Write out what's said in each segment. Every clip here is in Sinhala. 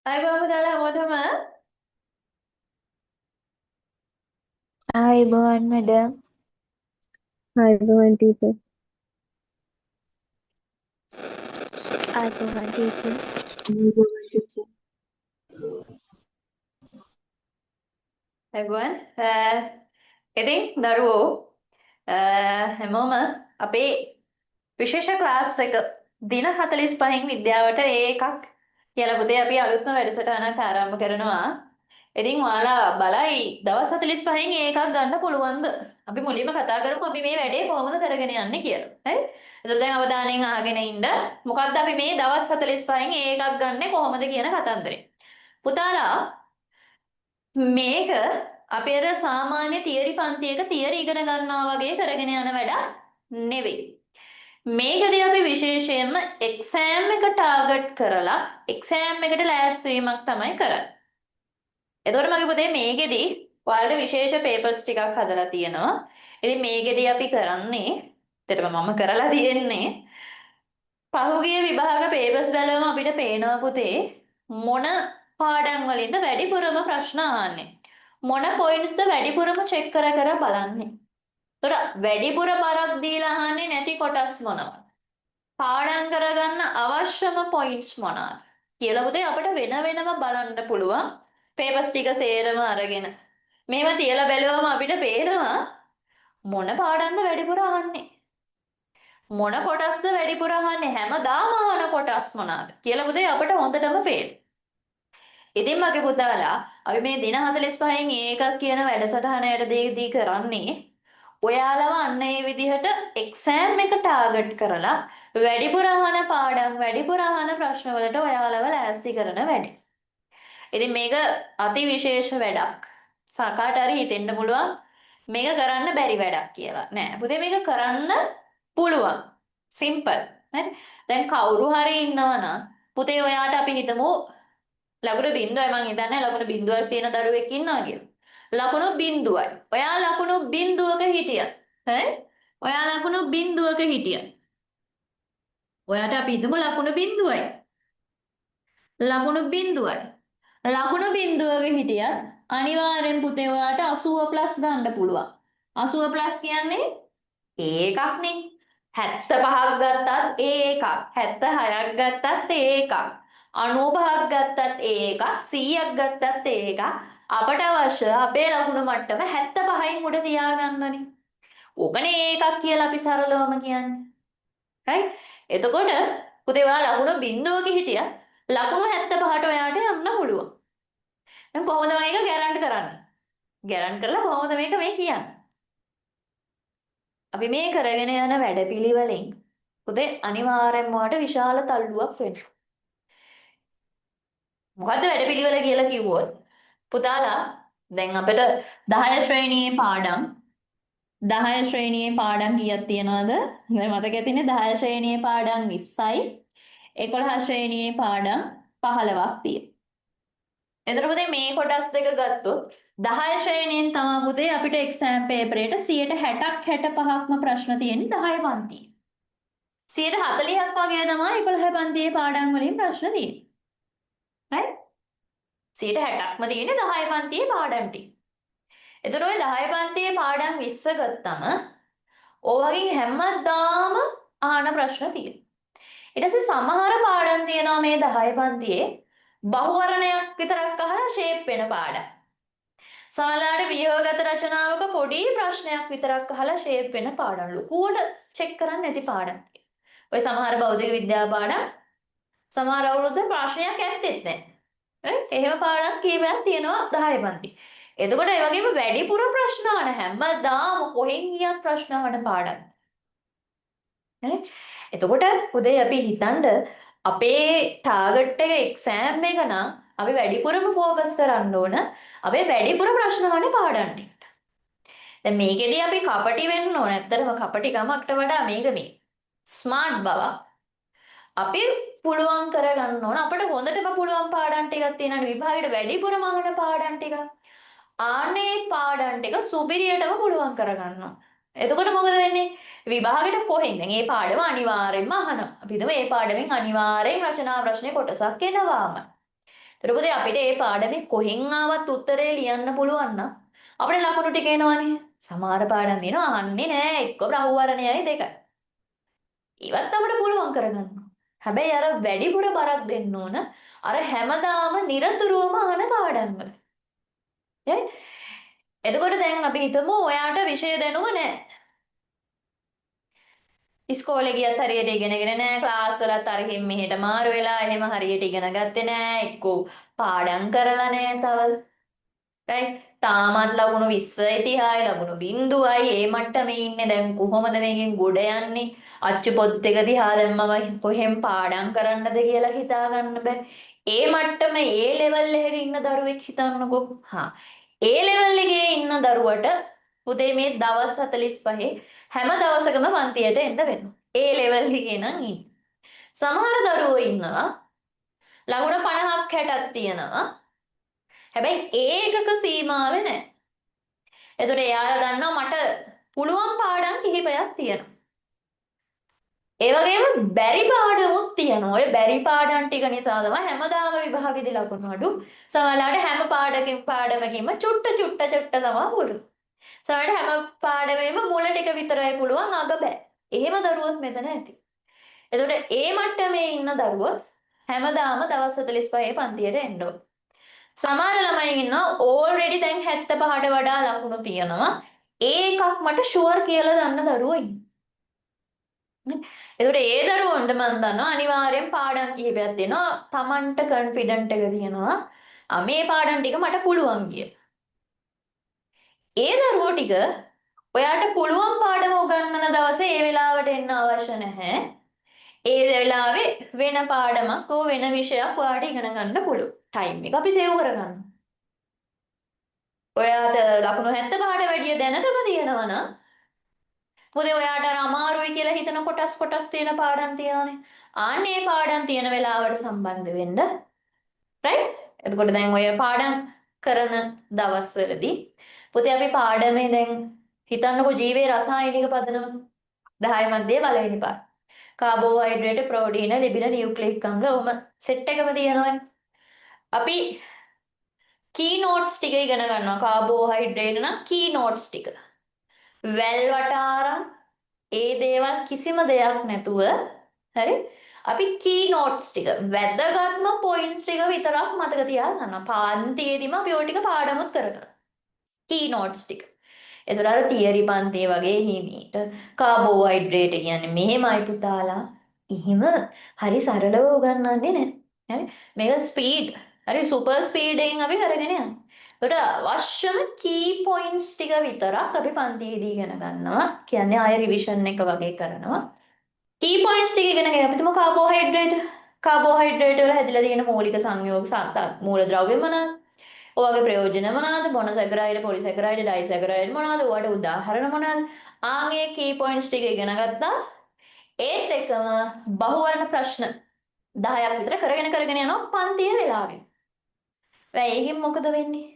අයිබෝම දාලා හැමෝටම ආයුබෝවන් මැඩම්. ආයුබෝවන් ටීචර්. ආයුබෝවන් ටීචර්. ආයුබෝවන් ටීචර්. අයිබෝන් ඉතින් දරුවෝ හැමෝම අපේ විශේෂ ක්ලාස් එක දින 45න් විද්‍යාවට ඒ එකක් කියලා පුතේ අපි අලුත්ම වැඩසටහනක් ආරම්භ කරනවා. ඉතින් ඔයාලා බලයි දවස් 45න් ඒ එකක් ගන්න පුළුවන්ද? අපි මුලින්ම කතා කරමු අපි මේ වැඩේ කොහොමද කරගෙන යන්නේ කියලා. හරි? එතකොට දැන් අවධානයෙන් අහගෙන ඉන්න. මොකක්ද අපි මේ දවස් 45න් ඒ එකක් ගන්නෙ කොහොමද කියන කතන්දරේ. පුතාලා මේක අපේ අර සාමාන්‍ය තියරි පන්තියක තියරි ඉගෙන ගන්නවා වගේ කරගෙන යන වැඩක් නෙවෙයි. මේකදී අපි විශේෂයෙන්ම එක්සෑම් එක ටාගට් කරලා එක්සෑම් එකට ලෑස්ති වීමක් තමයි කරන්නේ. එතකොට මගේ පුතේ මේකෙදි ඔයාලට විශේෂ පේපර්ස් ටිකක් හදලා තියෙනවා. ඉතින් මේකෙදි අපි කරන්නේ ඇත්තටම මම කරලා තියෙන්නේ පහුගිය විභාග පේපර්ස් බැලුවම අපිට පේනවා පුතේ මොන පාඩම් වලින්ද වැඩිපුරම ප්‍රශ්න අහන්නේ. මොන පොයින්ට්ස්ද වැඩිපුරම චෙක් කර කර බලන්නේ. ඒතර වැඩිපුර බරක් දීලා අහන්නේ නැති කොටස් මොනවද? පාඩම් කරගන්න අවශ්‍යම පොයින්ට්ස් මොනවාද? කියලා පුතේ අපිට වෙන වෙනම බලන්න පුළුවන්. පේපර්ස් ටික සේරම අරගෙන. මේවා තියලා බැලුවම අපිට පේනවා මොන පාඩම්ද වැඩිපුර අහන්නේ. මොන කොටස්ද වැඩිපුර අහන්නේ හැමදාම අහන කොටස් මොනවාද කියලා පුතේ අපිට හොඳටම පේනවා. ඉතින් මගේ පුතාලා අපි මේ දින 45න් ඒකක් කියන වැඩසටහනයටදී කරන්නේ ඔයාලව අන්න ඒ විදිහට එක්සෑම් එක ටාගට් කරලා වැඩිපුර අහන පාඩම් වැඩිපුර අහන ප්‍රශ්න වලට ඔයාලව ලෑස්ති කරන වැඩේ. ඉතින් මේක අති විශේෂ වැඩක්. සකාට හරි හිතෙන්න පුළුවන් මේක කරන්න බැරි වැඩක් කියලා. නෑ පුතේ මේක කරන්න පුළුවන්. සිම්පල්. හරි. දැන් කවුරු හරි ඉන්නවනම් පුතේ ඔයාට අපි හිතමු ලකුණු බිඳුවයි මං හිතන්නේ ලකුණු බිඳුවක් තියෙන දරුවෙක් ඉන්නවා කියලා. ලකුණු බිඳුවයි. ඔයා ලකුණු බිඳුවක හිටියා. හරි? ඔයා ලකුණු බිඳුවක හිටියා. ඔයාට අපි හිතමු ලකුණු බිඳුවයි. ලකුණු බිඳුවයි. ලකුණු බිඳුවක හිටියත් අනිවාර්යෙන් පුතේ ඔයාට 80 ගන්න පුළුවන්. 80 කියන්නේ ඒකක්නේ. 75ක් ගත්තත් ඒ එකක්. 76ක් ගත්තත් ඒ එකක්. 95ක් ගත්තත් ඒ එකක්. 100ක් ගත්තත් ඒ එකක්. අපට අවශ්‍ය අපේ ලකුණු මට්ටම 75න් උඩ තියාගන්නනේ. ඕකනේ ඒකක් කියලා අපි සරලවම කියන්නේ. right? එතකොට පුතේ ඔයා ලකුණු බිඳුවක හිටියා ලකුණු 75ට ඔයාට යන්න පුළුවන්. දැන් කොහොමද මේක ගැරන්ටි කරන්නේ? ගැරන්ටි කරලා කොහොමද මේක මේ කියන්නේ? අපි මේ කරගෙන යන වැඩපිළිවෙලෙන් පුතේ අනිවාර්යෙන්ම ඔයාට විශාල තල්ලුවක් වෙනවා. මොකද්ද වැඩපිළිවෙල කියලා කිව්වොත් පුතාලා දැන් අපිට 10 ශ්‍රේණියේ පාඩම් කීයක් තියනවද? දැන් මතක ඇතිනේ 10 ශ්‍රේණියේ පාඩම් 20යි 11 ශ්‍රේණියේ පාඩම් 15ක් තියෙනවා. එතකොට පුතේ මේ කොටස් දෙක ගත්තොත් 10 ශ්‍රේණියෙන් තමයි පුතේ අපිට එක්සෑම් පේපර් එකට 60ක් 65ක්ම ප්‍රශ්න තියෙන්නේ 10 පන්තියේ. 40ක් වගේ තමයි 11 පන්තියේ පාඩම් වලින් ප්‍රශ්න තියෙන්නේ. right? 60ක්ම තියෙන්නේ 10 පන්තියේ පාඩම් ටික. එතකොට ඔය 10 පන්තියේ පාඩම් 20 ගත්තම ඔයගෙන් හැමදාම අහන ප්‍රශ්න තියෙනවා. ඊට පස්සේ සමහර පාඩම් තියෙනවා මේ 10 පන්තියේ බහුවර්ණයක් විතරක් අහලා ෂේප් වෙන පාඩම්. සමහරවිට විහාරගත රචනාවක පොඩි ප්‍රශ්නයක් විතරක් අහලා ෂේප් වෙන පාඩම්. ලොකුවට චෙක් කරන්නේ නැති පාඩම්. ඔය සමහර භෞතික විද්‍යා පාඩම් සමහර අවුරුද්ද ප්‍රශ්නයක් ඇත්තෙත් නැහැ. එහෙම පාඩම් කීපයක් තියෙනවා 10 පන්ති. එතකොට ඒ වගේම වැඩිපුර ප්‍රශ්න අහන හැමදාම කොහෙන් ගියත් ප්‍රශ්න අහන පාඩම්. හරි? එතකොට උදේ අපි හිතනද අපේ ටාගට් එක එක්සෑම් එක නම් අපි වැඩිපුරම ફોකස් කරන්න ඕන අපේ වැඩිපුර ප්‍රශ්න අහන්නේ පාඩම් ටිකට. දැන් මේකෙදී අපි කපටි වෙන්න ඕන. ඇත්තටම කපටිකමකට වඩා මේක මේ ස්මාර්ට් බව අපි පුළුවන් කරගන්න ඕන. අපිට හොඳටම පුළුවන් පාඩම් ටිකක් තියෙනවා විභාගයට වැඩිපුරම අහන පාඩම් ටිකක්. ආන්නේ පාඩම් ටික සුපිරියටම පුළුවන් කරගන්නවා. එතකොට මොකද වෙන්නේ? විභාගෙට කොහෙන්ද? මේ පාඩම අනිවාර්යෙන්ම අහනවා. අපි හිතමු මේ පාඩමෙන් අනිවාර්යෙන් රචනා ප්‍රශ්නේ කොටසක් එනවාම. ඊට පස්සේ අපිට මේ පාඩමේ කොහෙන් ආවත් උත්තරේ ලියන්න පුළුවන් නම් අපිට ලකුණු ටික එනවනේ. සමහර පාඩම් දිනවා අහන්නේ නෑ එක්ක බ්‍රහ්මවර්ණයයි දෙකයි. ඉවත් අපිට පුළුවන් කරගන්න. හැබැයි අර වැඩිපුර බරක් දෙන්න ඕන අර හැමදාම නිරතුරුවම අහන පාඩම් වල. එතකොට දැන් අපි හිතමු ඔයාට විෂය දැනුම නෑ. ඉස්කෝලේ ගියත් හරියට ඉගෙනගෙන නෑ ක්ලාස් වලත් අරකින් මෙහෙට මාරු වෙලා එහෙම හරියට ඉගෙන ගත්තේ නෑ එක්කෝ පාඩම් කරලා නෑ තව රයිට් තාමත් ලකුණු 20යි 30යි ලකුණු 0යි ඒ මට්ටමේ ඉන්නේ දැන් කොහොමද මේකෙන් ගොඩ යන්නේ අච්චු පොත් එක දිහා දැන් මම කොහෙන් පාඩම් කරන්නද කියලා හිතා ගන්න බෑ ඒ මට්ටම ඒ ලෙවල් එකේ ඉන්න දරුවෙක් හිතන්නකෝ ඒ ලෙවල් එකේ ඉන්න දරුවට පුතේ මේ දවස් 45 හැම දවසකම පන්තියට එන්න වෙනවා. ඒ ලෙවල් එකේ නම් ඉන්න. සමහර දරුවෝ ඉන්නවා ලකුණ 50ක් 60ක් තියෙනවා. හැබැයි ඒකක සීමාව නැහැ. එතකොට එයාලා දන්නවා මට පුළුවන් පාඩම් කිහිපයක් තියෙනවා. ඒ වගේම බැරි පාඩමුත් තියෙනවා. ඔය බැරි පාඩම් ටික නිසා තමයි හැමදාම විභාගෙදි ලකුණු අඩු. සමහරවිට හැම පාඩමකින්ම චුට්ට තමයි පුළුවන්. සමහරවිට හැම පාඩමෙම මුල ටික විතරයි පුළුවන් අග බෑ. එහෙම දරුවොත් මෙතන ඇති. එතකොට ඒ මට්ටමේ ඉන්න දරුවෝ හැමදාම දවස් 45 පන්තියට එන්න ඕන. සමහර ළමයි ඉන්නවා ඕල්රෙඩි දැන් 75ට වඩා ලකුණු තියෙනවා. ඒකක් මට ෂුවර් කියලා දන්න දරුවෝ ඉන්නවා. එතකොට ඒ දරුවන්ට මම දන්නවා අනිවාර්යෙන් පාඩම් කිහිපයක් දෙනවා. Tamanට කොන්ෆිඩන්ට් එක තියෙනවා. මේ පාඩම් ටික මට පුළුවන් කියලා. ඒ දරුවෝ ටික ඔයාට පුළුවන් පාඩම උගන්වන දවසේ ඒ වෙලාවට එන්න අවශ්‍ය නැහැ. ඒ වෙලාවේ වෙන පාඩමක් හෝ වෙන විෂයක් ඔයාට ඉගෙන ගන්න පුළුවන්. ටයිම් එක අපි සේව් කරගන්න. ඔයාට ලකුණු 75ට වැඩිය දැනටම තියෙනවා නම් මොකද ඔයාට අර අමාරුයි කියලා හිතන කොටස් තියෙන පාඩම් තියනනේ. ආන්නේ පාඩම් තියෙන වෙලාවට සම්බන්ධ වෙන්න. රයිට්? එතකොට දැන් ඔය පාඩම් කරන දවස්වලදී පුතේ අපි පාඩමේ දැන් හිතන්නකෝ ජීවයේ රසායනික පදනම 10 මැදේ පළවෙනි පාඩම. කාබෝහයිඩ්‍රේට්, ප්‍රෝටීන, ලිපිඩ, නියුක්ලික් අම්ල ඔහම සෙට් එකම තියෙනවනේ. අපි කී නෝට්ස් ටික ඉගෙන ගන්නවා. කාබෝහයිඩ්‍රේට් නම් කී නෝට්ස් ටික. වැල් වටාරම් ඒ දේවල් කිසිම දෙයක් නැතුව හරි අපි කී නෝට්ස් ටික වැදගත්ම පොයින්ට්ස් ටික විතරක් මතක තියාගන්න. පන්තියේදීම අපි ඔය ටික පාඩමුත් කරගන්න. කී නෝට්ස් ටික. ඒතර අර තියරි පන්තියේ වගේ හිමීට කාබෝහයිඩ්‍රේට් කියන්නේ මෙහෙමයි පුතාලා. එහෙම හරි සරලව උගන්වන්නේ නැහැ. හරි මේක ස්පීඩ් හරි සුපර් ස්පීඩ් එකෙන් අපි කරගෙන යනවා. ඒකට අවශ්‍යම කී පොයින්ට්ස් ටික විතරක් අපි පන්තියේදී ඉගෙන ගන්නවා. කියන්නේ ආය රිවිෂන් එක වගේ කරනවා. කී පොයින්ට්ස් ටික ඉගෙනගෙන අපි තුමු කාබෝහයිඩ්‍රේට් වල හැදිලා තියෙන මූලික සංයෝග මූලද්‍රව්‍ය මොනවාද? ඔයගේ ප්‍රයෝජන මොනවාද? මොනොසැකරයිඩ්, පොලිසැකරයිඩ්, ඩයිසැකරයිඩ් මොනවාද? ඔයාට උදාහරණ මොනවාද? ආන්ගේ කී පොයින්ට්ස් ටික ඉගෙන ගත්තා. ඒත් එක්කම බහුවර්ණ ප්‍රශ්න 10ක් විතර කරගෙන යනවා පන්තිය වෙලාවෙ. ඒකෙන් මොකද වෙන්නේ?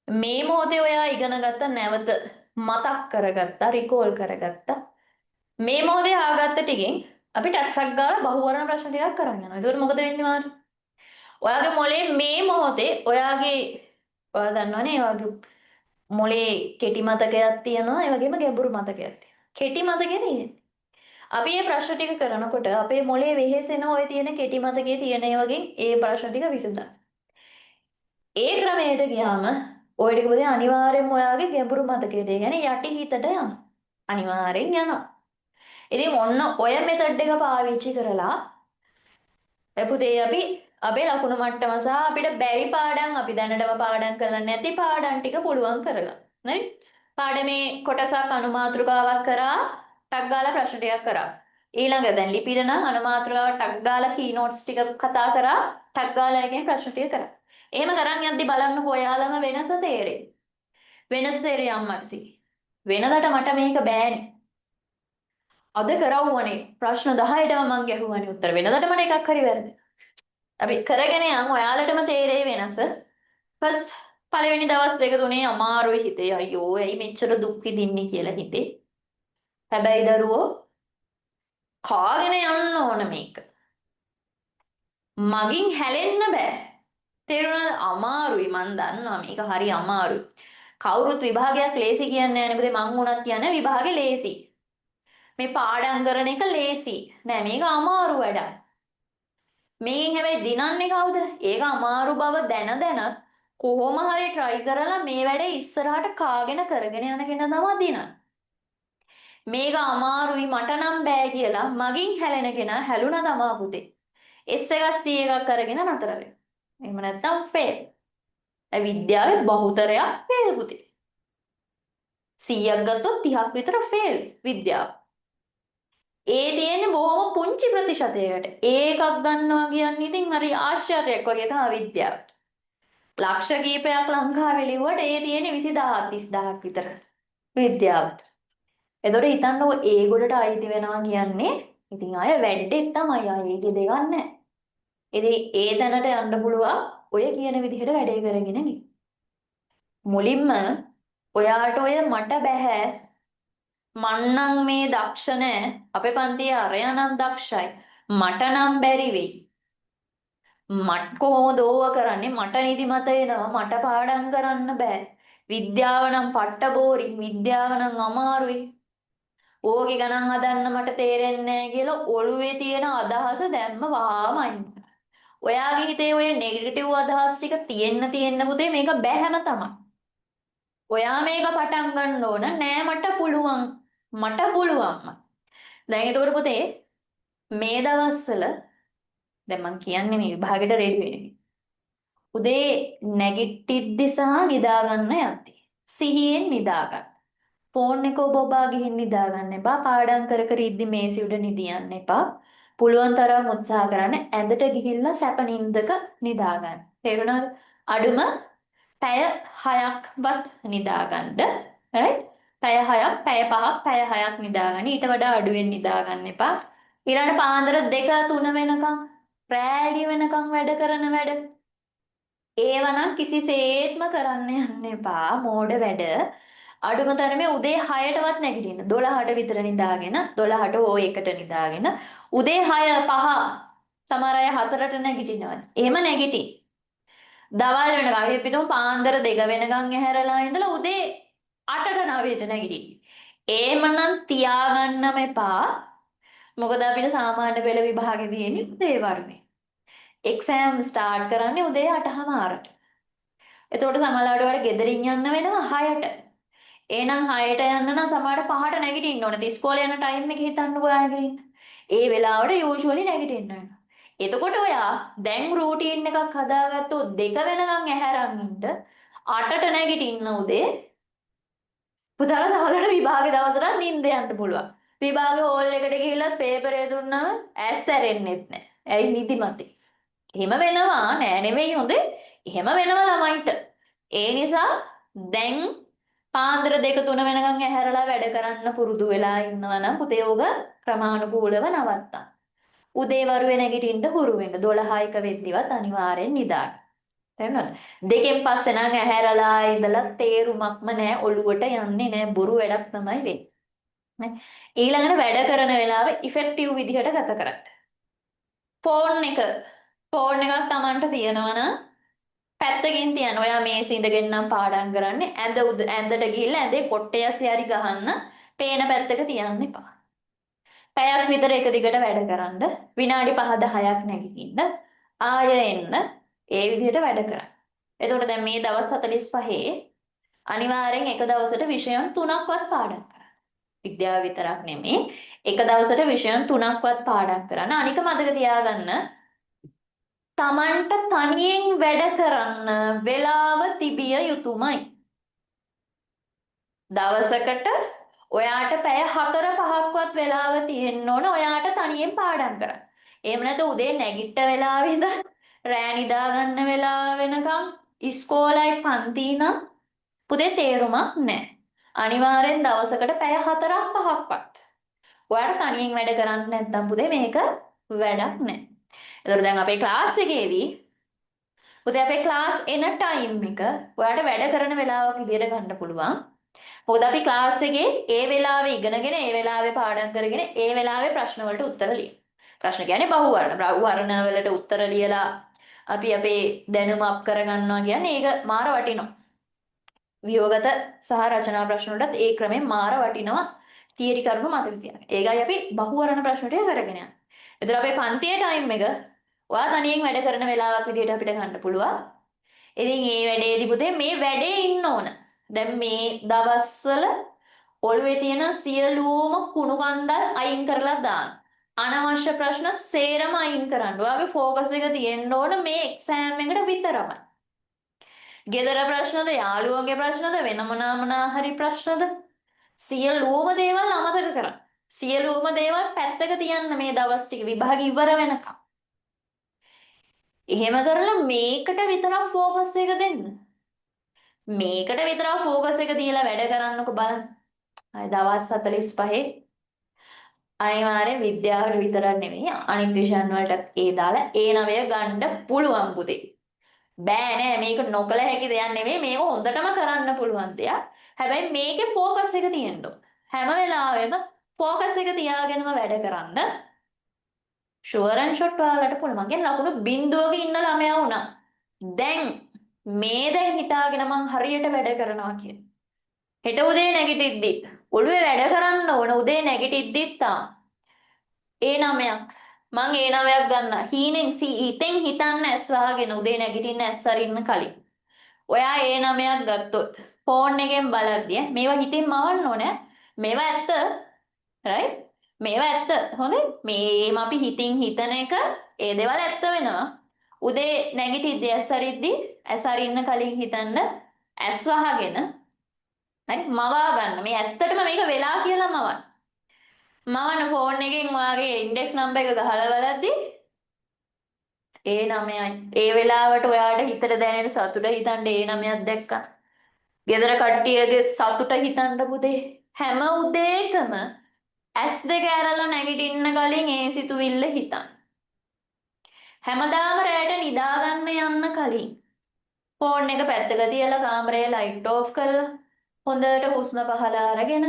මේ මොහොතේ ඔයා ඉගෙන ගත්ත නැවත මතක් කරගත්තා, රිකෝල් කරගත්තා. මේ මොහොතේ ආගත්ත ටිකෙන් අපි ටක්ටක් ගාලා බහුවර්ණ ප්‍රශ්න ටිකක් කරන් යනවා. ඒතකොට මොකද වෙන්නේ මාට? ඔයාගේ මොලේ මේ මොහොතේ ඔයා දන්නවනේ ඔයාගේ මොලේ කෙටි මතකයක් තියෙනවා, ඒ වගේම ගැඹුරු මතකයක් තියෙනවා. කෙටි මතකේ තියෙන්නේ. අපි මේ ප්‍රශ්න ටික කරනකොට අපේ මොලේ වෙහෙසෙන ඔය තියෙන කෙටි මතකයේ තියෙන ඒ වගේ ඒ ප්‍රශ්න ටික විසඳන්න. ඒ ක්‍රමයට ගියාම ඔය ටික පුතේ අනිවාර්යෙන්ම ඔයාගේ ගැඹුරු මතකයට ඒ කියන්නේ යටි හිතට යනවා. අනිවාර්යෙන් යනවා. ඉතින් ඔන්න ඔය මෙතඩ් එක පාවිච්චි කරලා පුතේ අපි අපේ ලකුණු මට්ටම සහ අපිට බැරි පාඩම් අපි දැනටම පාඩම් කරලා නැති පාඩම් ටික පුළුවන් කරගන්න. හරි? පාඩමේ කොටසක් අනුමාතෘකාවක් කරා, ටක් ගාලා ප්‍රශ්න ටිකක් කරා. ඊළඟ දැන් ලිපිද නම් අනුමාතෘකාව ටක් ගාලා කී නෝට්ස් ටික කතා කරා, ටක් ගාලා එකෙන් ප්‍රශ්න ටික කරා. එහෙම කරන් යද්දි බලන්නකො ඔයාලම වෙනස තේරෙයි. වෙනස තේරෙයි අම්මටසි. වෙනදට මට මේක බෑනේ. අද කරවුවනේ ප්‍රශ්න 10ටම මං ගැහුවනේ උත්තර. වෙනදට මට එකක් හරි වැරදි. අපි කරගෙන යමු ඔයාලටම තේරෙයි වෙනස. ෆස්ට් පළවෙනි දවස් දෙක තුනේ අමාරුයි හිතේ. අයියෝ ඇයි මෙච්චර දුක් විඳින්නේ කියලා හිතේ. හැබැයි දරුවෝ කාගෙන යන්න ඕන මේක. මගින් හැලෙන්න බෑ. තේරුණාද? අමාරුයි මන් දන්නවා මේක හරි අමාරුයි. කවුරුත් විභාගයක් ලේසි කියන්නේ නැහැ නේ. මං උනත් කියන්නේ විභාගේ ලේසි. මේ පාඩම් කරන එක ලේසි. නෑ මේක අමාරු වැඩක්. මේකෙන් හැබැයි දිනන්නේ කවුද? ඒක අමාරු බව දැන දැන කොහොම හරි try කරලා මේ වැඩේ ඉස්සරහට කාගෙන කරගෙන යන කෙනා තමයි දිනන්නේ. මේක අමාරුයි මට නම් බෑ කියලා මගින් හැලෙන කෙනා හැලුණා තමා පුතේ. S එකක් C එකක් කරගෙන නතර වෙනවා. එහෙම නැත්නම් fail. විද්‍යාවේ බහුතරයක් fail පුතේ. 100ක් ගත්තොත් 30ක් විතර fail විද්‍යාව. ඒ තියෙන්නේ බොහොම පුංචි ප්‍රතිශතයකට. ඒකක් ගන්නවා කියන්නේ ඉතින් හරි ආශ්චර්යයක් වගේ තමයි විද්‍යාව. ලක්ෂ කීපයක් ලංකාවේ ලිව්වට ඒ තියෙන්නේ 20000 30000ක් විතර විද්‍යාවට. එතකොට හිතන්නකො ඒගොල්ලට අයිති වෙනවා කියන්නේ ඉතින් අය වැඩේ තමයි අය ඒක දෙගන්නේ නැහැ. ඉතින් ඒ තැනට යන්න පුළුවන් ඔය කියන විදිහට වැඩේ කරගෙන ගිහින්. මුලින්ම ඔයාට ඔය මට බෑ මන්නම් මේ දක්ෂ නෑ අපේ පන්තියේ අරයනම් දක්ෂයි මට නම් බැරි වෙයි මට කොහොමද ඕව කරන්නේ මට නිදිමත එනවා මට පාඩම් කරන්න බෑ විද්‍යාව නම් පට්ට බෝරින් විද්‍යාව නම් අමාරුයි ඕකේ ගණන් හදන්න මට තේරෙන්නේ නැහැ කියලා ඔළුවේ තියෙන අදහස දැම්ම වහාම අයින් කරන්න. ඔයාගේ හිතේ ඔය නෙගටිව් අදහස් ටික තියෙන්න පුතේ මේක බැහැම තමයි. ඔයා මේක පටන් ගන්න ඕන නෑ මට පුළුවන් දැන් එතකොට පුතේ මේ දවස්වල දැන් මම කියන්නේ මේ විභාගෙට රෙඩි වෙන එක. උදේ නැගිටිද්දි සහ නිදා ගන්න යද්දි සිහියෙන් නිදා ගන්න. ෆෝන් එක ඔබ ඔබා ගිහින් නිදා ගන්න එපා. පාඩම් කර කර ඉද්දි මේසෙ උඩ නිදියන්න එපා. පුළුවන් තරම් උත්සාහ කරන්න ඇඳට ගිහිල්ලා සැප නින්දක නිදා ගන්න. තේරුණාද? අඩුම පැය 6ක්වත් නිදා ගන්න. right? පැය 6ක්, පැය 5ක්, පැය 6ක් නිදා ගන්න. ඊට වඩා අඩුවෙන් නිදා ගන්න එපා. ඊළඟ පාන්දර 2 3 වෙනකම් රැලි වෙනකම් වැඩ කරන වැඩ. ඒවනම් කිසිසේත්ම කරන්න යන්න එපා. මෝඩ වැඩ. අඩුම තරමේ උදේ 6ටවත් නැගිටින්න. 12ට විතර නිදාගෙන 12ට හෝ 1ට නිදාගෙන උදේ 6 5 සමහර අය 4ට නැගිටිනවා. එහෙම නැගිටින්න. දවල් වෙනකම් අපි හිතමු පාන්දර 2 වෙනකම් ඇහැරලා ඉඳලා උදේ 8ට 9ට නැගිටින්න. එහෙමනම් තියාගන්නම එපා. මොකද අපිට සාමාන්‍ය පෙළ විභාගෙ තියෙන්නේ උදේ වරුවේ. එක්සෑම් ස්ටාර්ට් කරන්නේ උදේ 8:00ට. එතකොට සමහරවිට ඔයාලට ගෙදරින් යන්න වෙනවා 6ට. එහෙනම් 6ට යන්න නම් සමහරට 5ට නැගිටින්න ඕනේ. ඉස්කෝලේ යන ටයිම් එක හිතන්නකෝ ඔයාගෙන ඉන්න. ඒ වෙලාවට යූජුවලි නැගිටින්න වෙනවා. එතකොට ඔයා දැන් රූටීන් එකක් හදාගත්තොත් 2 වෙනකන් ඇහැරන් ඉන්න 8ට නැගිටින්න උදේ පුතාලා සමහරවිට විභාගේ දවසට නිින්ද යන්න පුළුවන්. විභාගේ හෝල් එකට ගිහිල්ලා පේපරේ දුන්නාම ඇස් ඇරෙන්නෙත් නැහැ. ඇයි නිදිමතේ. එහෙම වෙනවා නෑ නෙවෙයි හොඳේ. එහෙම වෙනවා ළමයින්ට. ඒ නිසා දැන් පාන්දර 2 3 වෙනකන් ඇහැරලා වැඩ කරන්න පුරුදු වෙලා ඉන්නවා නම් පුතේ ඕක ක්‍රමානුකූලව නවත්තන්න. උදේ වරුවේ නැගිටින්න හුරු වෙන්න 12 1 වෙද්දිවත් අනිවාර්යෙන් නිදාගන්න. තේරුණාද? දෙකෙන් පස්සේ නම් ඇහැරලා ඉඳලා තේරුමක්ම නැහැ ඔළුවට යන්නේ නැහැ බොරු වැඩක් තමයි වෙන්නේ. ඊළඟට වැඩ කරන වෙලාව ඉෆෙක්ටිව් විදිහට ගත කරන්න. ෆෝන් එකක් Tamanට තියනවා නම් පැත්තකින් තියන්න. ඔයා මේසෙ ඉඳගෙන නම් පාඩම් කරන්නේ. ඇඳට ගිහිල්ලා ඇඳේ කොට්ටයස්සේ හරි ගහන්න පේන පැත්තක තියන්න එපා. පැයක් විතර එක දිගට වැඩ කරන්න. විනාඩි 5 10ක් නැගිටින්න. ආයෙ එන්න. ඒ විදිහට වැඩ කරන්න. එතකොට දැන් මේ දවස් 45 අනිවාර්යෙන් එක දවසට විෂයන් 3ක්වත් පාඩම් කරන්න. විද්‍යාව විතරක් නෙමෙයි. එක දවසට විෂයන් 3ක්වත් පාඩම් කරන්න. අනික මතක තියාගන්න Tamanට තනියෙන් වැඩ කරන්න වෙලාව තිබිය යුතුමයි. දවසකට ඔයාට පැය 4-5ක්වත් වෙලාව තියෙන්න ඕන ඔයාට තනියෙන් පාඩම් කරන්න. එහෙම නැත්නම් උදේ නැගිට වෙලාවෙ ඉඳන් රෑ නිදා ගන්න වෙලාව වෙනකම් ඉස්කෝලේ පන්ති නම් පුතේ තේරුමක් නැහැ. අනිවාර්යෙන් දවසකට පැය 4-5ක්වත් ඔයාට තනියෙන් වැඩ කරන්න නැත්නම් පුතේ මේක වැඩක් නැහැ. එතකොට දැන් අපේ ක්ලාස් එකේදී පුතේ අපේ ක්ලාස් එන ටයිම් එක ඔයාලට වැඩ කරන වෙලාවක විදියට ගන්න පුළුවන්. මොකද අපි ක්ලාස් එකේ ඒ වෙලාවේ ඉගෙනගෙන ඒ වෙලාවේ පාඩම් කරගෙන ඒ වෙලාවේ ප්‍රශ්න වලට උත්තර ලියන. ප්‍රශ්න කියන්නේ බහුවර්ණ. බහුවර්ණ වලට උත්තර ලියලා අපි අපේ දැනුම අප් කරගන්නවා කියන්නේ ඒක මාර වටිනවා. වියෝගත සහ රචනා ප්‍රශ්න වලටත් ඒ ක්‍රමෙන් මාර වටිනවා තියරි කරුණු මතක තියාගන්න. ඒකයි අපි බහුවර්ණ ප්‍රශ්න ටික කරගෙන යන්නේ. එතකොට අපේ පන්තියේ ටයිම් එක ඔයා තනියෙන් වැඩ කරන වෙලාවක් විදිහට අපිට ගන්න පුළුවන්. ඉතින් මේ වැඩේදී පුතේ මේ වැඩේ ඉන්න ඕන. දැන් මේ දවස්වල ඔළුවේ තියෙන සියලුම කුණු කන්දල් අයින් කරලා දාන්න. අනවශ්‍ය ප්‍රශ්න සේරම අයින් කරන්න. ඔයාගේ ફોකස් එක තියෙන්න ඕන මේ එක්සෑම් එකට විතරමයි. ගෙදර ප්‍රශ්නද යාළුවගේ ප්‍රශ්නද වෙන මොනවා හරි ප්‍රශ්නද සියලුම දේවල් අමතක කරන්න. සියලුම දේවල් පැත්තක තියන්න මේ දවස් ටික විභාග ඉවර වෙනකම්. එහෙම කරලා මේකට විතරක් ફોකස් එක දෙන්න. මේකට විතරක් ફોකස් එක දීලා වැඩ කරන්නකො බලන්න. අය දවස් 45 අනිවාර්යෙන් විද්‍යාවට විතරක් නෙමෙයි අනිත් විෂයන් වලටත් ඒ දාලා ඒ 9 ගන්න පුළුවන් පුතේ. බෑ නෑ මේක නොකල හැකි දෙයක් නෙමෙයි මේක හොඳටම කරන්න පුළුවන් දෙයක්. හැබැයි මේකේ ફોකස් එක තියෙන්න ඕන. හැම වෙලාවෙම ફોකස් එක තියාගෙනම වැඩ කරන්න. ෂුවර් ඇන්ඩ් ෂොට් ඔයාලට පුළුවන්. මං කියන්නේ ලකුණු බිඳුවක ඉන්න ළමයා වුණා. දැන් දැන් හිතාගෙන මං හරියට වැඩ කරනවා කියලා. හෙට උදේ නැගිටිද්දි ඔළුවේ වැඩ කරන්න ඕන උදේ නැගිටිද්දිත් ඒ 9ක් මං ඒ 9ක් ගන්න. හිතෙන් හිතන්න ඇස් වහගෙන උදේ නැගිටින්න ඇස් අරින්න කලින්. ඔයා ඒ 9ක් ගත්තොත් ෆෝන් එකෙන් බලද්දී මේවා හිතින් මවන්න ඕනේ. මේවා ඇත්ත. right? මේවා ඇත්ත. හොඳයි. මේම අපි හිතින් හිතන එක ඒ දේවල් ඇත්ත වෙනවා. උදේ නැගිටිද්දී ඇස් අරිද්දී ඇස් අරින්න කලින් හිතන්න ඇස් වහගෙන හරි මවා ගන්න. මේ ඇත්තටම මේක වෙලා කියලා මවන්න. මවන්න ෆෝන් එකෙන් ඔයාගේ ඉන්ඩෙක්ස් නම්බර් එක ගහලා බලද්දී ඒ 9යි. ඒ වෙලාවට ඔයාට හිතට දැනෙන සතුට හිතන්න ඒ 9ක් දැක්කා. ගෙදර කට්ටියගේ සතුට හිතන්න පුතේ. හැම උදේකම ඇස් දෙක ඇරලා නැගිටින්න කලින් ඒ සිතුවිල්ල හිතන්න. හැමදාම රැයට නිදා ගන්න යන්න කලින් ෆෝන් එක පැත්තක තියලා කාමරේ ලයිට් ඕෆ් කරලා හොඳට හුස්ම පහලා අරගෙන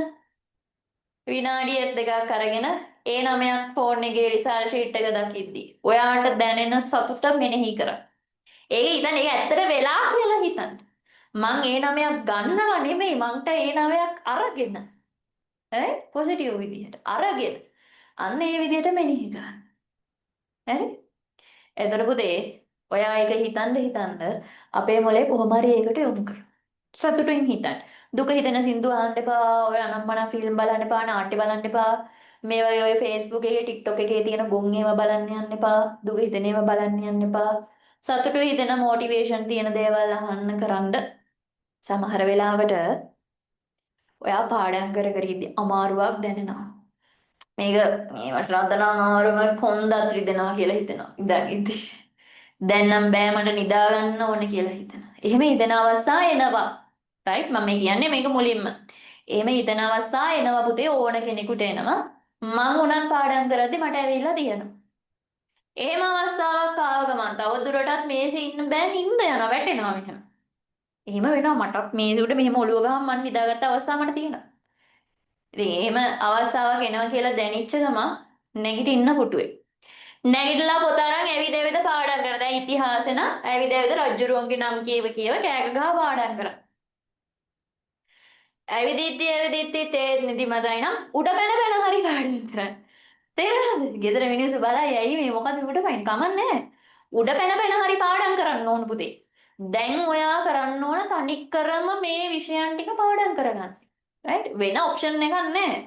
විනාඩියක් දෙකක් අරගෙන ඒ 9ක් ෆෝන් එකේ රිසල්ට් ෂීට් එක දකිද්දී ඔයාට දැනෙන සතුට මෙනෙහි කරන්න. ඒක හිතන්න ඒක ඇත්තට වෙලා කියලා හිතන්න. මං ඒ 9ක් ගන්නව නෙමෙයි මංට ඒ 9ක් අරගෙන. හරි? පොසිටිව් විදිහට අරගෙන අන්න ඒ විදිහට මෙනෙහි කරන්න. හරි? එතකොට පුතේ ඔයා ඒක හිතන්න අපේ මොලේ කොහොම හරි ඒකට යොමු කරනවා. සතුටින් හිතන්න. දුක හිතෙන සින්දු අහන්න එපා, ඔය අනම්මනම් ෆිල්ම් බලන්න එපා, නාට්‍ය බලන්න එපා. මේ වගේ ඔය Facebook එකේ TikTok එකේ තියෙන ගොන් ඒවා බලන්න යන්න එපා. දුක හිතෙන ඒවා බලන්න යන්න එපා. සතුටු හිතෙන මොටිවේෂන් තියෙන දේවල් අහන්න කරන්න. සමහර වෙලාවට ඔයා පාඩම් කර ඉද්දි අමාරුවක් දැනෙනවා. මේක මේ වශයෙන් අමාරුවක් කොන්දත් රිදෙනවා කියලා හිතෙනවා. ඉඳන් ඉද්දි. දැන් නම් බෑ මට නිදා ගන්න ඕනේ කියලා හිතනවා. එහෙම හිතෙන අවස්ථා එනවා. right මම කියන්නේ මේක මුලින්ම. එහෙම හිතන අවස්ථා එනවා පුතේ ඕන කෙනෙකුට එනවා. මං උනත් පාඩම් කරද්දි මට ඇවිල්ලා තියෙනවා. එහෙම අවස්ථාවක් ආව ගමන් තවදුරටත් මේසේ ඉන්න බෑ නිින්ද යනවා වැටෙනවා මෙහෙම. එහෙම වෙනවා මටත් මේසෙට මෙහෙම ඔළුව ගහම මං නිදාගත්ත අවස්ථා මට තියෙනවා. ඉතින් එහෙම අවස්ථාවක් එනවා කියලා දැනෙච්ච ගමන් නැගිටින්න පුටුවේ. නැගිටලා පොත අරන් ඇවිද ඇවිද පාඩම් කරනවා. දැන් ඉතිහාසෙ නම් ඇවිද ඇවිද රජුරුවන්ගේ නම් කියව කෑක ගහ පාඩම් කරනවා. ඇවිදිද්දි තේ නිදිමතයි නම් උඩ පැන හරි පාඩම් කරන්න. තේරෙනවද? ගෙදර මිනිස්සු බලයි ඇයි මේ මොකද උඩ පයින් කමන්නේ. උඩ පැන හරි පාඩම් කරන්න ඕන පුතේ. දැන් ඔයා කරන්න ඕන තනිකරම මේ විෂයන් ටික පාඩම් කරගන්න. right? වෙන ඔප්ෂන් එකක් නැහැ.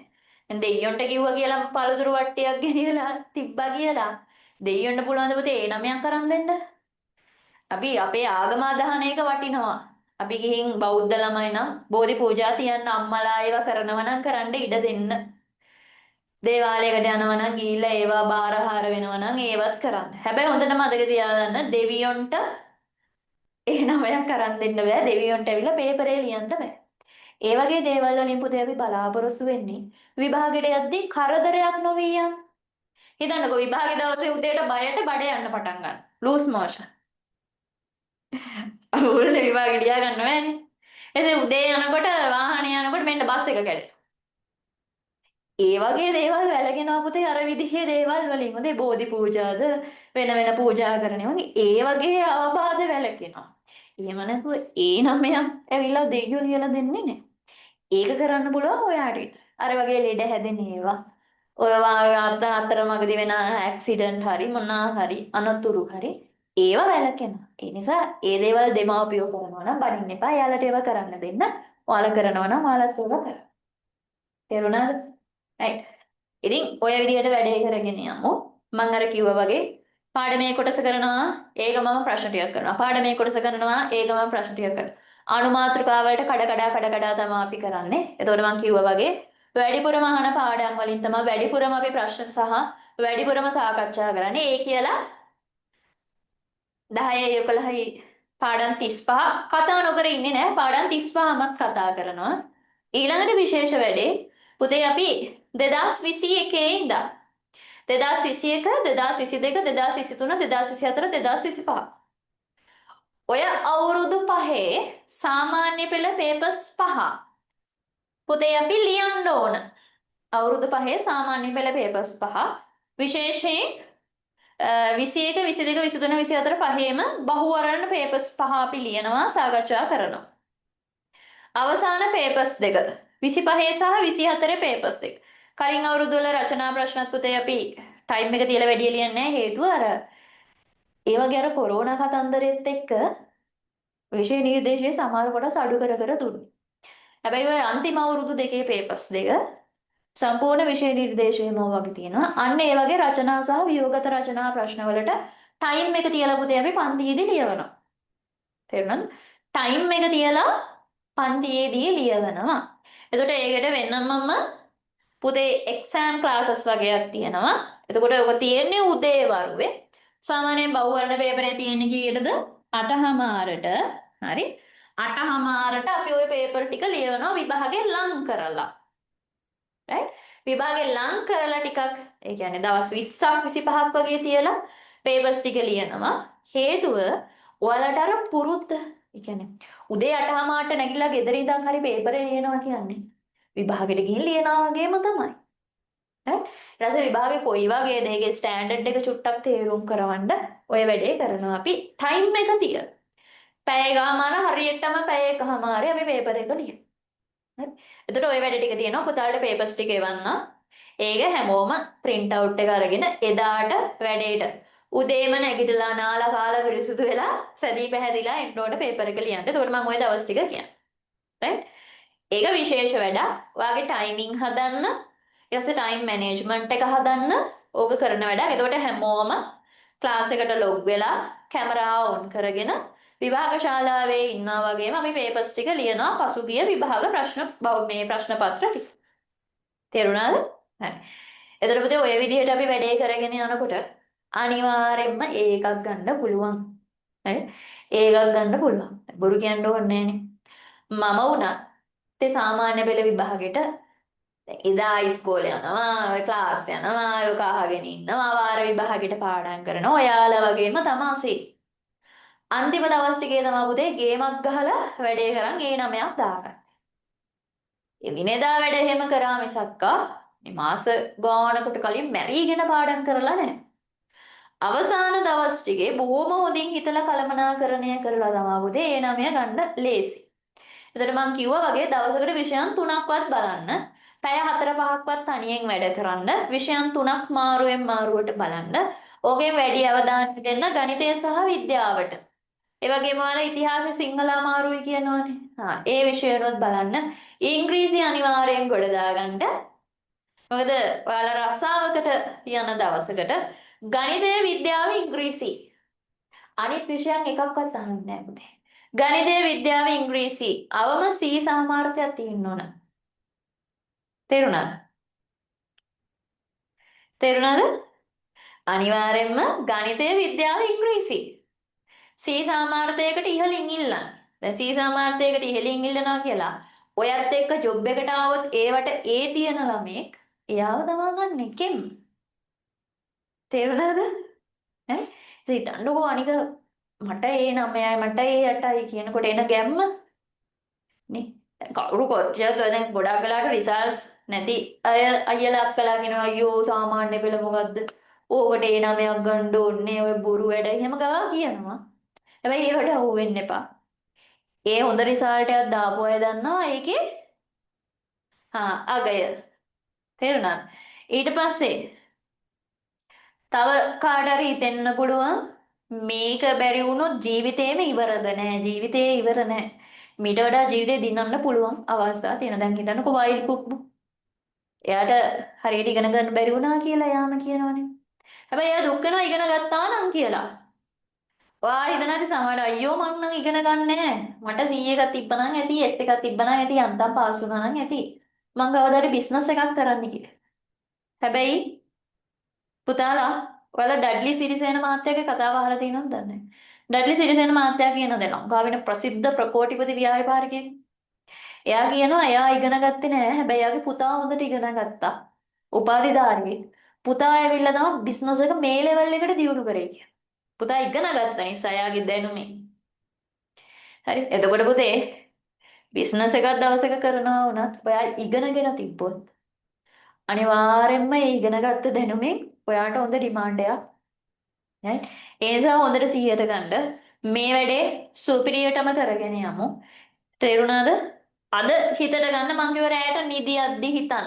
දැන් දෙයියොන්ට කිව්වා කියලා පළතුරු වට්ටියක් ගෙනියලා තිබ්බා කියලා. දෙයියොන්ට පුළුවන් ද පුතේ ඒ 9ක් කරන් දෙන්න? අපි අපේ ආගම අදහන එක වටිනවා. අපි ගිහින් බෞද්ධ ළමයි නම් බෝධි පූජා තියන්න අම්මලා ඒවා කරනවා නම් කරන්න ඉඩ දෙන්න. දේවාලයකට යනවා නම් ගිහිල්ලා ඒවා බාරහාර වෙනවා නම් ඒවත් කරන්න. හැබැයි හොඳට මතක තියාගන්න දෙවියොන්ට ඒ 9ක් කරන් දෙන්න බෑ. දෙවියොන්ට ඇවිල්ලා පේපරේ ලියන්න බෑ. ඒ වගේ දේවල් වලින් පුතේ අපි බලාපොරොත්තු වෙන්නේ විභාගෙට යද්දී කරදරයක් නොවී යන්න. හිතන්නකෝ විභාගේ දවසේ උදේට බයට බඩ යන්න පටන් ගන්න. Loose motion. ඕල්ලේ විභාගෙ ලියා ගන්න බෑනේ. එතේ උදේ යනකොට වාහනේ යනකොට මෙන්න බස් එක කැඩේ. ඒ වගේ දේවල් වැළගෙනවා පුතේ අර විදිහේ දේවල් වලින්. හොඳේ බෝධි පූජාද වෙන වෙන පූජා කරනවා වගේ ඒ වගේ ආබාධ වැළගෙනවා. එහෙම නැතුව ඒ නමයක් ඇවිල්ලා දෙයියෝ ලියලා දෙන්නේ නැහැ. ඒක කරන්න පුළුවන් ඔයාට විතර. අර වගේ ලෙඩ හැදෙන ඒවා. ඔය අතරමඟදී වෙන ඇක්සිඩන්ට් හරි මොනවා හරි අනතුරු හරි ඒවා වැළකෙනවා. ඒ නිසා ඒ දේවල් දෙමාපියෝ කරනවා නම් බනින්න එපා. එයාලට ඒවා කරන්න දෙන්න. ඔයාලා කරනවා නම් ඔයාලත් ඒවා කරන්න. තේරුණාද? right. ඉතින් ඔය විදිහට වැඩේ කරගෙන යමු. මම අර කිව්වා වගේ පාඩමේ කොටස කරනවා ඒක මම ප්‍රශ්න ටිකක් කරනවා. පාඩමේ කොටස කරනවා ඒක මම ප්‍රශ්න ටිකක් කරනවා. අනුමාත්‍රිකා වලට කඩ කඩ තමයි අපි කරන්නේ. එතකොට මම කිව්වා වගේ වැඩිපුරම අහන පාඩම් වලින් තමයි වැඩිපුරම අපි ප්‍රශ්න සහ වැඩිපුරම සාකච්ඡා කරන්නේ. ඒ කියලා 10යි 11යි පාඩම් 35 කතා නොකර ඉන්නේ නැහැ. පාඩම් 35මත් කතා කරනවා. ඊළඟට විශේෂ වැඩේ පුතේ අපි 2021 ඉඳන් 2021 2022 2023 2024 2025 ඔය අවුරුදු පහේ සාමාන්‍ය පෙළ පේපර්ස් 5 පුතේ අපි ලියන්න ඕන. අවුරුදු පහේ සාමාන්‍ය පෙළ පේපර්ස් 5 විශේෂයෙන් 21 22 23 24 පහේම බහුවර්ණ පේපර්ස් 5 අපි ලියනවා සාකච්ඡා කරනවා. අවසාන පේපර්ස් දෙක 25 සහ 24 පේපර්ස් දෙක. කලින් අවුරුදු වල රචනා ප්‍රශ්නත් පුතේ අපි ටයිම් එක තියලා වැඩි ලියන්නේ නැහැ හේතුව අර ඒ වගේ අර කොරෝනා කතන්දරෙත් එක්ක විෂය නිර්දේශයේ සමහර කොටස් අඩු කර කර දුන්නා. හැබැයි ඔය අන්තිම අවුරුදු දෙකේ පේපර්ස් දෙක සම්පූර්ණ විෂය නිර්දේශයම වගේ තියෙනවා. අන්න ඒ වගේ රචනා සහ ව්‍යුහගත රචනා ප්‍රශ්නවලට ටයිම් එක තියලා පුතේ අපි පන්තියේදී ලියවනවා. තේරුණාද? ටයිම් එක තියලා පන්තියේදී ලියවනවා. එතකොට ඒකට වෙනමම පුතේ එක්සෑම් ක්ලාසස් වගේක් තියෙනවා. එතකොට ඔක තියෙන්නේ උදේ වරුවේ. සාමාන්‍යයෙන් බහුවර්ණ පේපරේ තියෙන්නේ කීයටද? 8:00ට. හරි. 8:00ට අපි ওই පේපර් ටික ලියවනවා විභාගේ ලං කරලා. right? විභාගේ ලං කරලා ටිකක් ඒ කියන්නේ දවස් 20ක් 25ක් වගේ තියලා පේපර්ස් ටික ලියනවා. හේතුව ඔයාලට අර පුරුද්ද ඒ කියන්නේ උදේ 8:00ට නැගිටලා ගෙදර ඉඳන් හරි පේපරේ ලියනවා කියන්නේ විභාගෙට ගිහින් ලියනවා වගේම තමයි. ඊට පස්සේ විභාගේ කොයි වගේ දෙයක ස්ටෑන්ඩඩ් එක චුට්ටක් තේරුම් කරවන්න ඔය වැඩේ කරනවා අපි ටයිම් එක තියලා. පැය එකමාර හරියටම පැය එකමාරේ අපි පේපර් එක ලියනවා. හරි. එතකොට ওই වැඩ ටික තියෙනවා පුතාලට පේපර්ස් ටික එවන්න. ඒක හැමෝම print out එක අරගෙන එදාට වැඩේට උදේම නැගිටලා නාලා කාලා පිරිසුදු වෙලා සැදී පැහැදිලා එන්න ඕන පේපර් එක ලියන්න. එතකොට මම ওই දවස් ටික කියන්නේ. right? ඒක විශේෂ වැඩක්. ඔයාගේ ටයිමින් හදන්න, ඊට පස්සේ ටයිම් මැනේජ්මන්ට් එක හදන්න ඕක කරන වැඩක්. එතකොට හැමෝම ක්ලාස් එකට ලොග් වෙලා කැමරාව ඔන් කරගෙන විභාග ශාලාවේ ඉන්නවා වගේම අපි පේපර්ස් ටික ලියනවා පසුගිය විභාග ප්‍රශ්න මේ ප්‍රශ්න පත්‍ර ටික. තේරුණාද? හරි. එතකොට පුතේ ඔය විදිහට අපි වැඩේ කරගෙන යනකොට අනිවාර්යෙන්ම ඒකක් ගන්න පුළුවන්. හරි. ඒකක් ගන්න පුළුවන්. බොරු කියන්න ඕනේ නෑනේ. මම වුණත් ඒ සාමාන්‍ය පෙළ විභාගෙට එදා ඉස්කෝලේ යනවා, ඔය ක්ලාස් යනවා, ඔය කහගෙන ඉන්නවා, වාර විභාගෙට පාඩම් කරනවා. ඔයාලා වගේම තමයි. අන්තිම දවස් ටිකේ තමයි පුතේ ගේමක් ගහලා වැඩේ කරන් ඒ 9ක් දාගන්න. ඒ විනේදා වැඩ එහෙම කරා මිසක්කා මේ මාස ගානකට කලින් මැරිගෙන පාඩම් කරලා නැහැ. අවසාන දවස් ටිකේ බොහොම හොඳින් හිතලා කළමනාකරණය කරලා තමයි පුතේ ඒ 9 ගන්න ලේසි. එතකොට මම කිව්වා වගේ දවසකට විෂයන් 3ක්වත් බලන්න. පැය 4-5ක්වත් තනියෙන් වැඩ කරන්න. විෂයන් 3ක් මාරුවෙන් මාරුවට බලන්න. ඕකෙන් වැඩි අවධානය දෙන්න ගණිතය සහ විද්‍යාවට. ඒ වගේම ඔයාලා ඉතිහාසය සිංහල අමාරුයි කියනවනේ. ඒ විෂයනොත් බලන්න. ඉංග්‍රීසි අනිවාර්යෙන් ගොඩ දාගන්න. මොකද ඔයාලා රස්සාවකට යන දවසකට ගණිතය විද්‍යාව ඉංග්‍රීසි අනිත් විෂයන් එකක්වත් අහන්නේ නැහැ පුතේ. ගණිතය විද්‍යාව ඉංග්‍රීසි අවම C සාමාර්ථයක් තියෙන්න ඕන. තේරුණාද? තේරුණාද? අනිවාර්යෙන්ම ගණිතය විද්‍යාව ඉංග්‍රීසි C සාමාර්ථයකට ඉහළින් ඉල්ලන්න. දැන් C සාමාර්ථයකට ඉහළින් ඉල්ලනවා කියලා ඔයත් එක්ක ජොබ් එකට ආවොත් ඒවට ඒ තියන ළමෙක් එයාව තමා ගන්න එකෙන්. තේරුණාද? ඈ හිතන්නකෝ අනික මට ඒ 9යි මට ඒ 8යි කියනකොට එන ගැම්ම නේ කවුරු කොච්චරද දැන් ගොඩක් වෙලාට රිසල්ට්ස් නැති අය අයියලා අක්කලා කියනවා අයියෝ සාමාන්‍ය පෙළ මොකද්ද? ඕකට A9ක් ගන්න ඕනේ ඔය බොරු වැඩ එහෙම ගා කියනවා. හැබැයි ඒවට අහු වෙන්න එපා. ඒ හොඳ රිසල්ට් එකක් දාපු අය දන්නවා ඒකේ අගය. තේරුණාද? ඊට පස්සේ තව කාට හරි හිතෙන්න පුළුවන් මේක බැරි වුණොත් ජීවිතේම ඉවරද නෑ ජීවිතේ ඉවර නෑ මීට වඩා ජීවිතේ දිනන්න පුළුවන් අවස්ථා තියෙනවා දැන් හිතන්නකෝ වයිල්ඩ් කුක් එයාට හරියට ඉගෙන ගන්න බැරි වුණා කියලා යාම කියනවනේ හැබැයි එයා දුක් වෙනවා ඉගෙන ගත්තා නම් කියලා ඔයා හිතනවාද සමහර අයියෝ මං නම් ඉගෙන ගන්න නෑ මට C එකක් තිබ්බනම් ඇති H එකක් තිබ්බනම් ඇති අන්තම් පාස් වුණා නම් ඇති මං කවදාද බිස්නස් එකක් කරන්න කියලා හැබැයි පුතාලා ඔයාලා ඩඩ්ලි සිරිසේන මහත්තයාගේ කතාව අහලා තියෙනවද දන්නේ නැහැ. ඩඩ්ලි සිරිසේන මහත්තයා කියන දේ ලංකාවේ ප්‍රසිද්ධ ප්‍රකෝටිපති ව්‍යාපාරිකයෙක්. එයා කියනවා එයා ඉගෙන ගත්තේ නැහැ. හැබැයි එයාගේ පුතා හොඳට ඉගෙන ගත්තා. උපාධිධාරියෙක්. පුතා ඇවිල්ලා තමයි බිස්නස් එක මේ ලෙවල් එකට දියුණු කරේ කියලා. පුතා ඉගෙන ගත්ත නිසා එයාගේ දැනුමේ. හරි. එතකොට පුතේ බිස්නස් එකක් දවසක කරනවා වුණත් ඔයා ඉගෙනගෙන තිබ්බොත් අනිවාර්යයෙන්ම ඒ ඉගෙනගත්ත දැනුමෙන් ඔයාට හොඳ ඩිමාන්ඩ් එකක් right? ඒ නිසා හොඳට සිහියට ගන්න මේ වැඩේ සුපිරියටම කරගෙන යමු. තේරුණාද? අද හිතට ගන්න මං කිව්ව රැයට නිදියද්දි හිතන්න.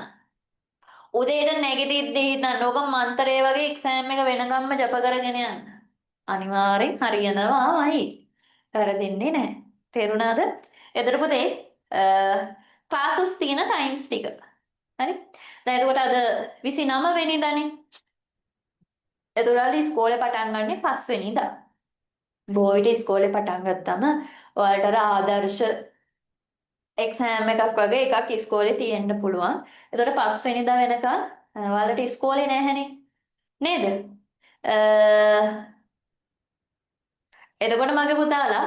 උදේට නැගිටිද්දි හිතන්න. ඕක මන්තරේ වගේ එක්සෑම් එක වෙනකම්ම ජප කරගෙන යන්න. අනිවාර්යෙන් හරියනවාමයි. වැරදෙන්නේ නැහැ. තේරුණාද? එතකොට පුතේ ක්ලාසස් තියෙන ටයිම්ස් ටික. හරි? දැන් එතකොට අද 29 වෙනිදානේ. එතකොට ඉස්කෝලේ පටන් ගන්නෙ 5 වෙනිදා. බොයිට ඉස්කෝලේ පටන් ගත්තම ඔයාලට අර ආදර්ශ එක්සෑම් එකක් වගේ එකක් ඉස්කෝලේ තියෙන්න පුළුවන්. එතකොට 5 වෙනිදා වෙනකන් ඔයාලට ඉස්කෝලේ නැහැනේ. නේද? එතකොට මගේ පුතාලා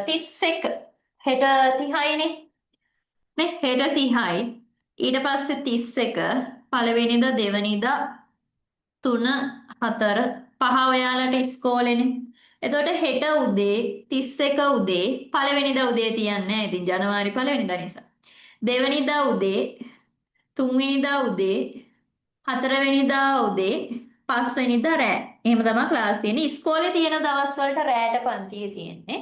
31 හෙට 30යිනේ. නේ හෙට 30යි. ඊට පස්සේ 31 පළවෙනිදා දෙවෙනිදා 3 4 5 ඔයාලට ඉස්කෝලේනේ. එතකොට හෙට උදේ 31 උදේ පළවෙනිදා උදේ තියන්නේ නැහැ. ඉතින් ජනවාරි පළවෙනිදා නිසා. දෙවෙනිදා උදේ තුන්වෙනිදා උදේ හතරවෙනිදා උදේ පස්වෙනිදා රෑ. එහෙම තමයි ක්ලාස් තියෙන්නේ. ඉස්කෝලේ තියෙන දවස් වලට රෑට පන්තිය තියෙන්නේ.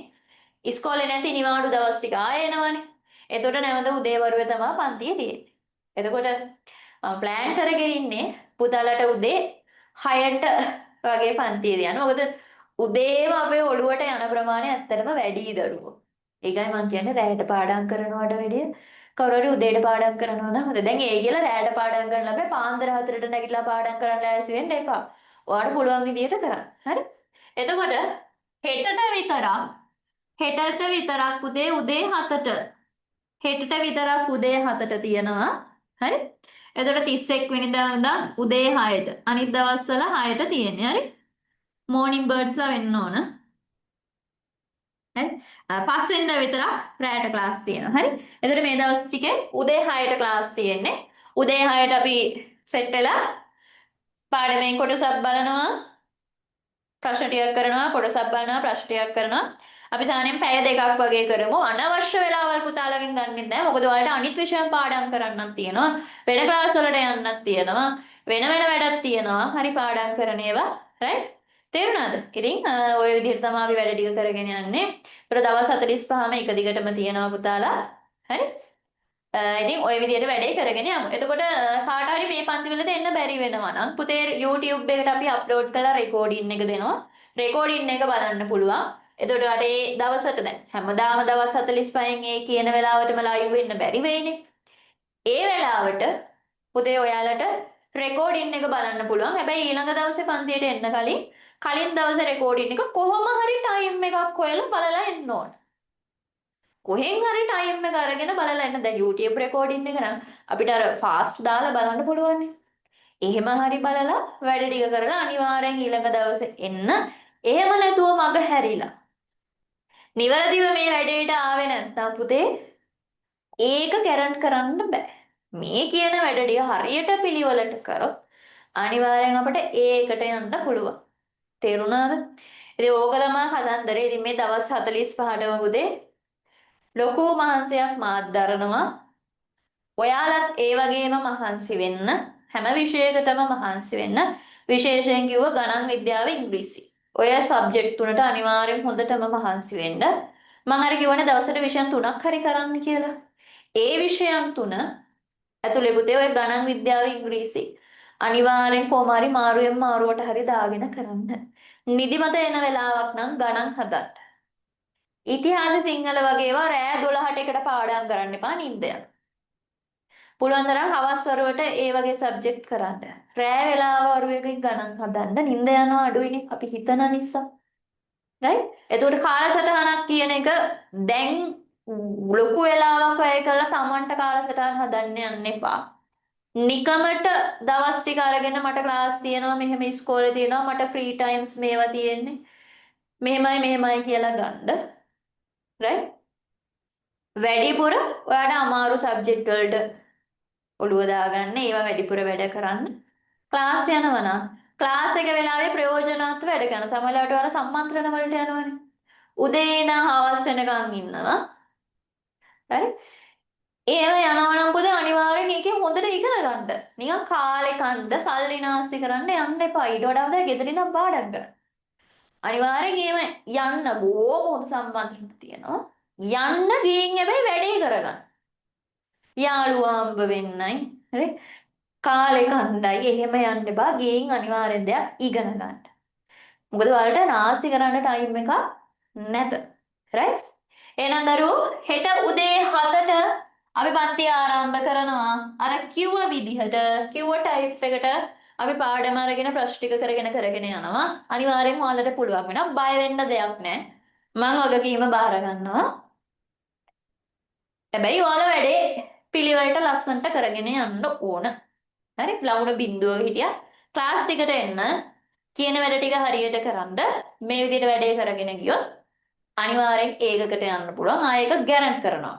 ඉස්කෝලේ නැති නිවාඩු දවස් ටික ආයෙ එනවනේ. එතකොට නැවත උදේවරුේ තමයි පන්තිය තියෙන්නේ. එතකොට මම ප්ලෑන් කරගෙන ඉන්නේ පුතාලට උදේ 6ට වගේ පන්තිය දාන්න. මොකද උදේම අපේ ඔළුවට යන ප්‍රමාණය ඇත්තටම වැඩි දරුවෝ. ඒකයි මම කියන්නේ රැයට පාඩම් කරනවට වැඩිය කවුරු හරි උදේට පාඩම් කරනවා නම් හොඳ. දැන් ඒ කියලා රැයට පාඩම් කරන්න බෑ. පාන්දර 4ට නැගිටලා පාඩම් කරන්න ලෑස්ති වෙන්න එපා. ඔයාලට පුළුවන් විදියට කරන්න. හරි? එතකොට හෙටට විතරක් පුතේ උදේ 7ට හෙටට විතරක් උදේ 7ට තියෙනවා. හරි? එතකොට 31 වෙනිදා ඉඳන් උදේ 6ට. අනිත් දවස්වල 6ට තියෙන්නේ. හරි? මෝර්නින් බර්ඩ්ස්ලා වෙන්න ඕන. හරි? පස්වෙනිදා විතරක් රැට ක්ලාස් තියෙනවා. හරි? එතකොට මේ දවස් ටිකේ උදේ 6ට ක්ලාස් තියෙන්නේ. උදේ 6ට අපි සෙට් වෙලා පාඩමෙන් කොටසක් බලනවා. ප්‍රශ්න ටිකක් කරනවා, කොටසක් බලනවා, ප්‍රශ්න ටිකක් කරනවා. අපි සාමාන්‍යයෙන් පැය දෙකක් වගේ කරමු. අනවශ්‍ය වෙලාවල් පුතාලගෙන් ගන්නෙත් නැහැ. මොකද ඔයාලට අනිත් විෂයන් පාඩම් කරන්නත් තියෙනවා. වෙන ක්ලාස් වලට යන්නත් තියෙනවා. වෙන වැඩක් තියෙනවා. හරි පාඩම් කරන ඒවා. right? තේරුණාද? ඉතින් ওই විදිහට තමයි අපි වැඩ ටික කරගෙන යන්නේ. ඒතර දවස් 45ම එක දිගටම තියෙනවා පුතාලා. හරි? ඉතින් ওই විදිහට වැඩේ කරගෙන යමු. එතකොට කාට හරි මේ පන්ති වලට එන්න බැරි වෙනවා නම් පුතේ YouTube එකට අපි අප්ලෝඩ් කරලා රෙකෝඩින් එක දෙනවා. රෙකෝඩින් එක බලන්න පුළුවන්. එතකොට ඒ දවසට දැන් හැමදාම දවස් 45න් ඒ කියන වෙලාවටම ලයිව් වෙන්න බැරි වෙයිනේ. ඒ වෙලාවට පුතේ ඔයාලට රෙකෝඩින් එක බලන්න පුළුවන්. හැබැයි ඊළඟ දවසේ පන්තියට එන්න කලින් දවසේ රෙකෝඩින් එක කොහොම හරි ටයිම් එකක් හොයලා බලලා එන්න ඕන. කොහෙන් හරි ටයිම් එක අරගෙන බලලා එන්න. දැන් YouTube රෙකෝඩින් එක නම් අපිට අර ෆාස්ට් දාලා බලන්න පුළුවන්. එහෙම හරි බලලා වැඩ ටික කරලා අනිවාර්යෙන් ඊළඟ දවසේ එන්න. එහෙම නැතුව මග හැරිලා නිවැරදිව මේ වැඩේට ආවේ නැත්නම් පුතේ ඒක කැරන්ට් කරන්න බෑ. මේ කියන වැඩ ටික හරියට පිළිවෙලට කරොත් අනිවාර්යෙන් අපිට ඒකට යන්න පුළුවන්. තේරුණාද? ඉතින් ඕකලම කතන්දරේ. ඉතින් මේ දවස් 45ටම පුතේ ලොකු මහන්සියක් මාත් දරනවා. ඔයාලත් ඒ වගේම මහන්සි වෙන්න හැම විෂයකටම මහන්සි වෙන්න විශේෂයෙන් කිව්ව ගණන් විද්‍යාව ඉංග්‍රීසි. ඔය සබ්ජෙක්ට් තුනට අනිවාර්යෙන් හොඳටම මහන්සි වෙන්න. මම අර කිව්වනේ දවසට විෂයන් 3ක් හරි කරන්න කියලා. ඒ විෂයන් තුන ඇතුලේ පුතේ ඔය ගණන් විද්‍යාව ඉංග්‍රීසි අනිවාර්යෙන් කොහොම හරි මාරුවෙන් මාරුවට හරි දාගෙන කරන්න. නිදිමත එන වෙලාවක් නම් ගණන් හදන්න. ඉතිහාස සිංහල වගේ ඒවා රෑ 12ට එකට පාඩම් කරන්න එපා නිින්ද යන. පුළුවන් තරම් හවස් වරුවට ඒ වගේ සබ්ජෙක්ට් කරන්න. රෑ වෙලාව වරුවකින් ගණන් හදන්න නිින්ද යනවා අඩුයිනේ අපි හිතන නිසා. right? එතකොට කාලසටහනක් කියන එක දැන් ලොකු වෙලාවක් වැය කරලා Tamanට කාලසටහන හදන්න යන්න එපා. නිකමට දවස් ටික අරගෙන මට ක්ලාස් තියෙනවා මෙහෙම ඉස්කෝලේ තියෙනවා මට ෆ්‍රී ටයිම්ස් මේවා තියෙන්නේ. මෙහෙමයි කියලා ගන්න. right? වැඩිපුර ඔයාට අමාරු සබ්ජෙක්ට් වලට ඔළුව දාගන්න ඒවා වැඩිපුර වැඩ කරන්න. ක්ලාස් යනවා නම් ක්ලාස් එක වෙලාවේ ප්‍රයෝජනවත් වැඩ කරන සමහරවිට ඔයාලා සම්මන්ත්‍රණ වලට යනවනේ. උදේ ඉඳන් හවස වෙනකන් ඉන්නවා. හරි? එහෙම යනවා නම් පොද අනිවාර්යෙන් ඒකේ හොඳට ඉගෙන ගන්න. නිකන් කාලේ කන්ද සල්ලි නාස්ති කරන්න යන්න එපා. ඊට වඩා හොඳයි ගෙදරින් නම් පාඩම් කරන්න. අනිවාර්යෙන් එහෙම යන්න බොහොම හොඳ සම්බන්ධයක් තියෙනවා. යන්න ගිහින් හැබැයි වැඩේ කරගන්න. යාළුවා හම්බ වෙන්නයි. හරි? කාලේ කණ්ඩායි එහෙම යන්න එපා. ගිහින් අනිවාර්යෙන් දෙයක් ඉගෙන ගන්න. මොකද ඔයාලට නාස්ති කරන්න ටයිම් එකක් නැත. right? එහෙනම් දරුවෝ හෙට උදේ 7ට අපි පන්ති ආරම්භ කරනවා. අර කිව්ව විදිහට කිව්ව ටයිප් එකට අපි පාඩම අරගෙන ප්‍රශ්න ටික කරගෙන යනවා. අනිවාර්යෙන්ම ඔයාලට පුළුවන් වෙනවා. බය වෙන්න දෙයක් නැහැ. මම වගකීම බාර ගන්නවා. හැබැයි ඔයාලා වැඩේ පිළිවෙලට ලස්සනට කරගෙන යන්න ඕන. හරි? ලවුණ බිඳුවක හිටියා. ක්ලාස් ටිකට එන්න කියන වැඩ ටික හරියට කරන්ද මේ විදිහට වැඩේ කරගෙන ගියොත් අනිවාර්යෙන් ඒකකට යන්න පුළුවන්. ආයෙක ගැරන්ට් කරනවා.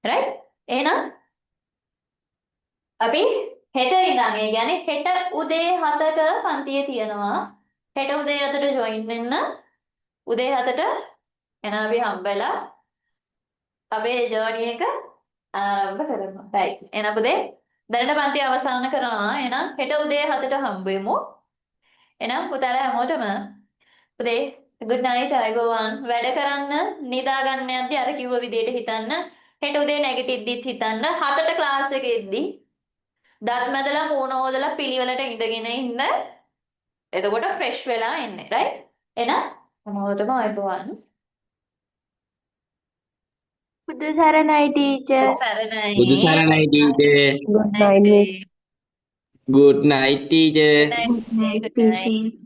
right? එහෙනම් අපි හෙට ඉඳන් ඒ කියන්නේ හෙට උදේ 7ට පන්තියේ තියෙනවා. හෙට උදේ 7ට ජොයින් වෙන්න. උදේ 7ට එන අපි හම්බෙලා අපේ ජර්නි එක ආරම්භ කරනවා. right. එහෙනම් පුතේ දැනට පන්ති අවසන් කරනවා. එහෙනම් හෙට උදේ 7ට හම්බ වෙමු. එහෙනම් පුතාලා හැමෝටම පුතේ good night අයබෝවන්. වැඩ කරන්න නිදා ගන්න යද්දි අර කිව්ව විදිහට හිතන්න. හෙට උදේ නැගිටිද්දිත් හිතන්න. 7ට ක්ලාස් එකේ ඉද්දි දත් මැදලා මූණ හොදලා පිළිවෙලට ඉඳගෙන ඉන්න. එතකොට ෆ්‍රෙෂ් වෙලා එන්නේ. right? එහෙනම් හැමෝටම අයබෝවන්. බුදු සරණයි ටීචර්. සරණයි. බුදු සරණයි teacher. Good night, miss. Good night teacher. good night.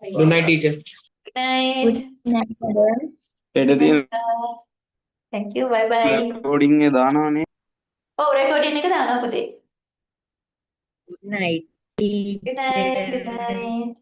Good night, teacher. Good night. හෙට තියෙන thank you. bye bye. Recording එක දානවනේ. ඔව් රෙකෝඩින් එක දානවා පුතේ. Good night, good night. good teacher. night.